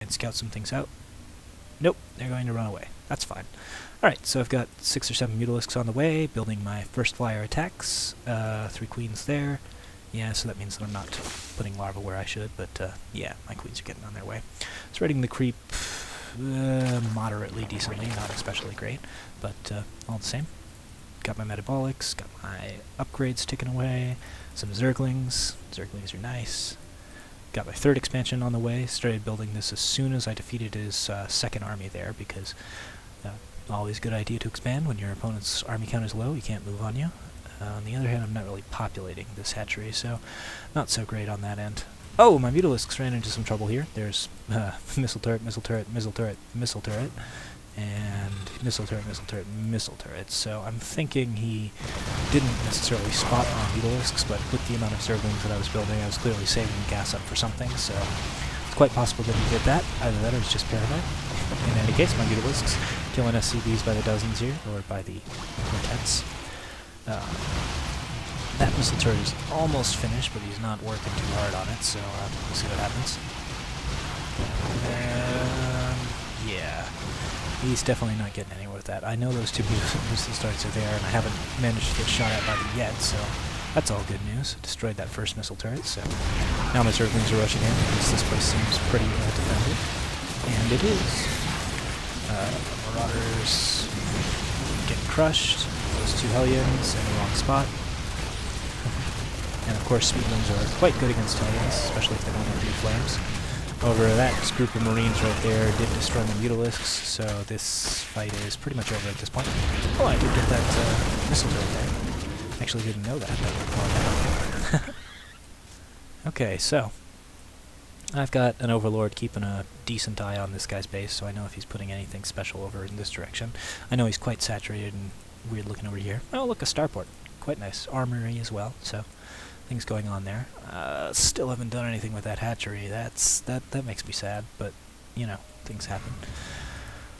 and scout some things out. Nope, they're going to run away. That's fine. Alright, so I've got 6 or 7 Mutalisks on the way, building my first flyer attacks. 3 queens there. Yeah, so that means that I'm not putting larva where I should, but yeah, my queens are getting on their way. Spreading the creep moderately decently, not especially great, but all the same. Got my metabolics, got my upgrades ticking away, some Zerglings. Zerglings are nice. Got my 3rd expansion on the way, started building this as soon as I defeated his 2nd army there, because always a good idea to expand when your opponent's army count is low, he can't move on you. On the other hand, I'm not really populating this hatchery, so not so great on that end. Oh, my Mutalisks ran into some trouble here. There's missile turret, missile turret, missile turret, missile turret, and missile turret, missile turret, missile turret. So I'm thinking he didn't necessarily spot my Mutalisks, but with the amount of Zerglings that I was building, I was clearly saving gas up for something, so it's quite possible that he did that. Either that or he's just paranoid. In any case, my Mutalisks killing SCVs by the dozens here, or by the quintets. That missile turret is almost finished, but he's not working too hard on it, so we'll see what happens. Yeah, he's definitely not getting anywhere with that. I know those 2 missile starts are there, and I haven't managed to get shot at by them yet, so that's all good news. Destroyed that first missile turret, so now my Zerglings are rushing in, because this place seems pretty well defended. And it is. Marauders getting crushed. Those 2 Hellions in the wrong spot. And of course, Speedlings are quite good against Hellions, especially if they don't have any flames. However, that group of Marines right there did destroy my Mutalisks, so this fight is pretty much over at this point. Oh, I did get that missile turret there. Actually didn't know that. That would have gone. Okay, so I've got an Overlord keeping a decent eye on this guy's base, so I know if he's putting anything special over in this direction. I know he's quite saturated and weird looking over here. Oh, look, a starport. Quite nice. Armory as well, so things going on there. Still haven't done anything with that hatchery. That makes me sad, but, you know, things happen.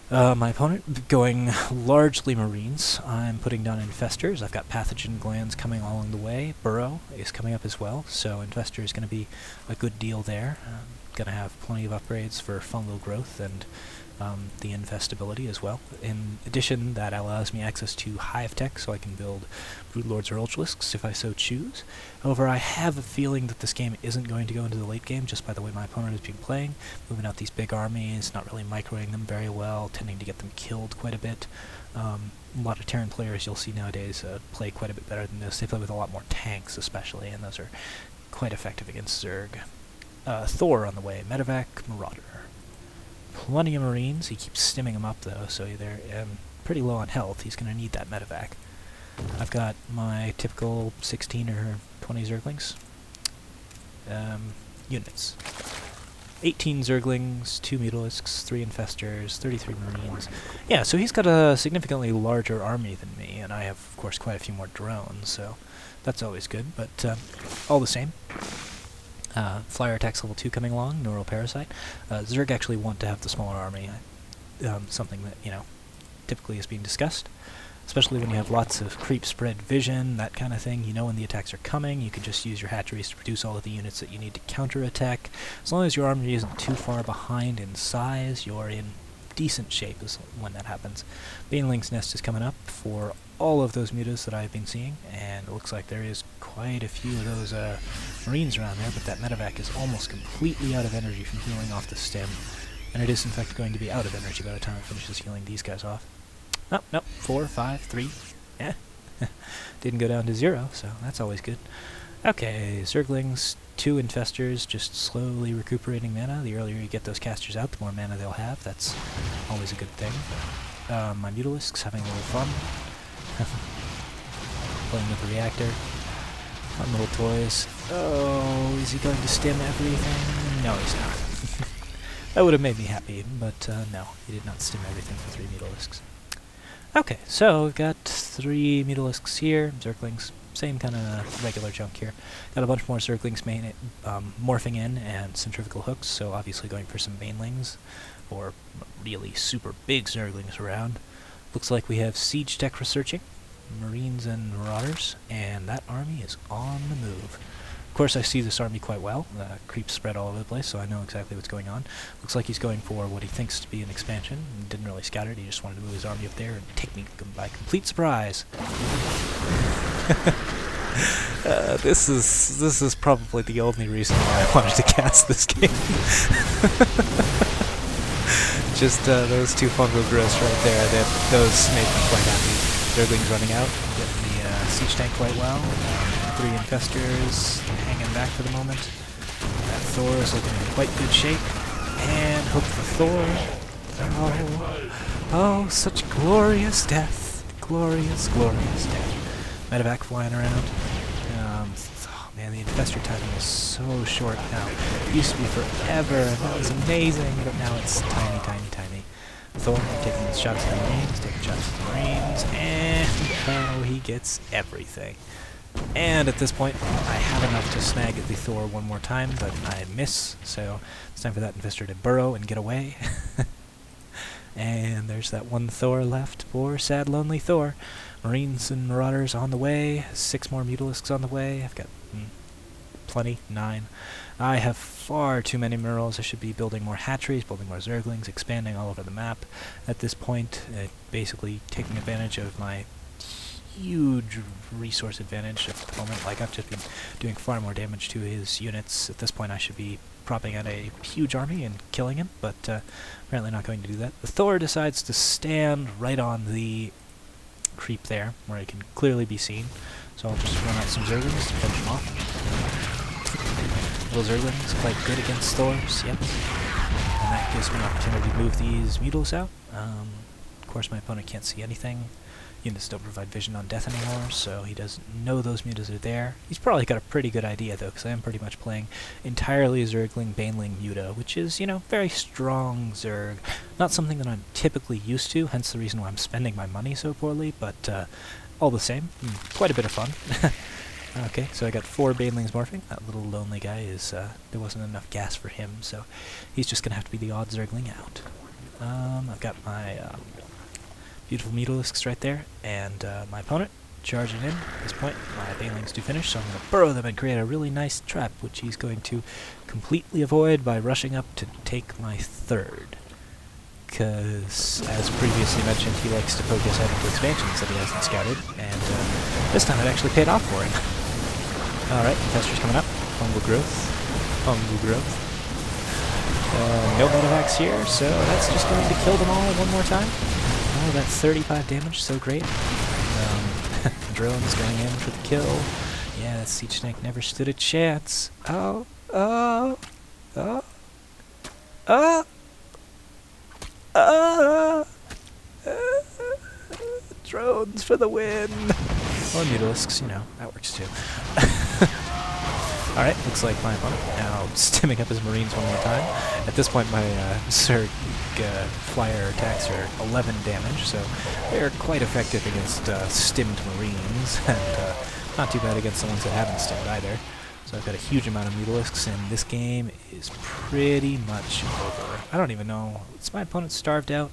My opponent going largely Marines. I'm putting down Infestors. I've got Pathogen Glands coming along the way. Burrow is coming up as well, so Infestor is going to be a good deal there. Going to have plenty of upgrades for fungal growth and the infestability as well. In addition, that allows me access to Hive Tech, so I can build Broodlords or Ultralisks if I so choose. However, I have a feeling that this game isn't going to go into the late game just by the way my opponent has been playing, moving out these big armies, not really microing them very well, tending to get them killed quite a bit. A lot of Terran players you'll see nowadays play quite a bit better than this. They play with a lot more tanks especially, and those are quite effective against Zerg. Thor on the way, Medevac, Marauder. Plenty of Marines. He keeps stimming them up though, so they're pretty low on health. He's going to need that medevac. I've got my typical 16 or 20 Zerglings. Units. 18 Zerglings, 2 Mutalisks, 3 Infestors, 33 Marines. Yeah, so he's got a significantly larger army than me, and I have, of course, quite a few more drones, so that's always good, but all the same. Flyer attacks level 2 coming along, Neural Parasite. Zerg actually want to have the smaller army, something that, you know, typically is being discussed. Especially when you have lots of creep spread vision, that kind of thing. You know when the attacks are coming, you can just use your hatcheries to produce all of the units that you need to counterattack. As long as your army isn't too far behind in size, you're in decent shape is when that happens. Baneling's Nest is coming up for all of those mutas that I've been seeing, and it looks like there is quite a few of those Marines around there, but that medevac is almost completely out of energy from healing off the stem, and it is in fact going to be out of energy by the time it finishes healing these guys off. Oh, nope, 4, 5, 3, yeah. Didn't go down to 0, so that's always good. Okay, Zerglings, 2 Infestors, just slowly recuperating mana. The earlier you get those casters out, the more mana they'll have. That's always a good thing. My Mutalisks having a little fun. Playing with the reactor. Fun little toys. Oh, is he going to stem everything? No, he's not. That would have made me happy, but no, he did not stem everything for 3 Mutalisks. Okay, so we've got 3 Mutalisks here, Zerglings, same kind of regular junk here. Got a bunch more Zerglings morphing in and centrifugal hooks, so obviously going for some Banelings, or really super big Zerglings around. Looks like we have Siege Tech researching, Marines and Marauders, and that army is on the move. course, I see this army quite well. Creeps spread all over the place, so I know exactly what's going on. Looks like he's going for what he thinks to be an expansion. He didn't really scout it, he just wanted to move his army up there and take me by complete surprise. This is probably the only reason why I wanted to cast this game. Just those two fungal growths right there, those make me quite happy. Zergling's running out, getting the siege tank quite well. 3 infestors hanging back for the moment. That Thor is looking in quite good shape. And hook the Thor. Oh, such glorious death. Glorious, glorious death. Medevac flying around. Oh man, the infestor timing is so short now. It used to be forever, and that was amazing, but now it's tiny, tiny, tiny. Thor taking shots at the Marines, taking shots at the Marines, and oh, he gets everything. And at this point, I have enough to snag the Thor one more time, but I miss, so it's time for that infestor to burrow and get away. And there's that one Thor left. Poor, sad, lonely Thor. Marines and Marauders on the way. 6 more Mutalisks on the way. I've got plenty. 9. I have far too many murals. I should be building more hatcheries, building more Zerglings, expanding all over the map. At this point, basically taking advantage of my huge resource advantage at the moment. Like, I've just been doing far more damage to his units. At this point, I should be propping out a huge army and killing him, but apparently not going to do that. The Thor decides to stand right on the creep there, where he can clearly be seen. So I'll just run out some Zerglings to finish him off. Little Zerglings, quite good against Thors, yep. And that gives me an opportunity to move these Mutals out. Of course, my opponent can't see anything. Units don't provide vision on death anymore, so he doesn't know those Mutas are there. He's probably got a pretty good idea, though, because I am pretty much playing entirely Zergling Baneling Muta, which is, you know, very strong Zerg. Not something that I'm typically used to, hence the reason why I'm spending my money so poorly, but all the same, quite a bit of fun. Okay, so I got 4 Banelings morphing. That little lonely guy is, there wasn't enough gas for him, so he's just going to have to be the odd Zergling out. I've got my beautiful Mutalisks right there, and my opponent charging in. At this point, my Banelings do finish, so I'm going to burrow them and create a really nice trap, which he's going to completely avoid by rushing up to take my 3rd. Because, as previously mentioned, he likes to poke his head into expansions that he hasn't scouted, and this time it actually paid off for him. Alright, infestors coming up. Fungal growth. Fungal growth. No medevacs here, so that's just going to kill them all one more time. Oh, that's 35 damage, so great. Drones going in for the kill. Yeah, that siege tank never stood a chance. Oh, oh, oh, oh, oh. Drones for the win. Or Mutalisks, you know, that works too. Alright, looks like my opponent now stimming up his Marines one more time. At this point, my Zerg flyer attacks are 11 damage, so they're quite effective against stimmed Marines, and not too bad against the ones that haven't stimmed either. So I've got a huge amount of Mutalisks, and this game is pretty much over. I don't even know, is my opponent starved out?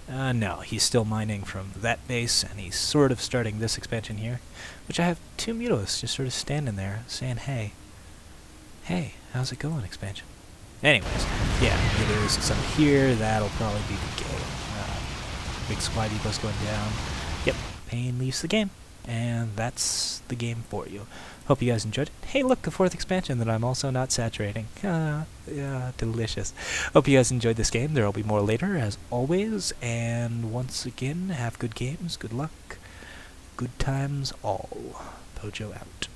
No, he's still mining from that base, and he's sort of starting this expansion here, which I have 2 Mutalisks just sort of standing there, saying, hey, how's it going, expansion? Anyways, yeah, Mutalisks up here, that'll probably be the game. Big supply depot's going down. Yep, pain leaves the game, and that's the game for you. Hope you guys enjoyed it. Hey, look, a 4th expansion that I'm also not saturating. Yeah, delicious. Hope you guys enjoyed this game. There will be more later, as always. And once again, have good games, good luck, good times all. Pojo out.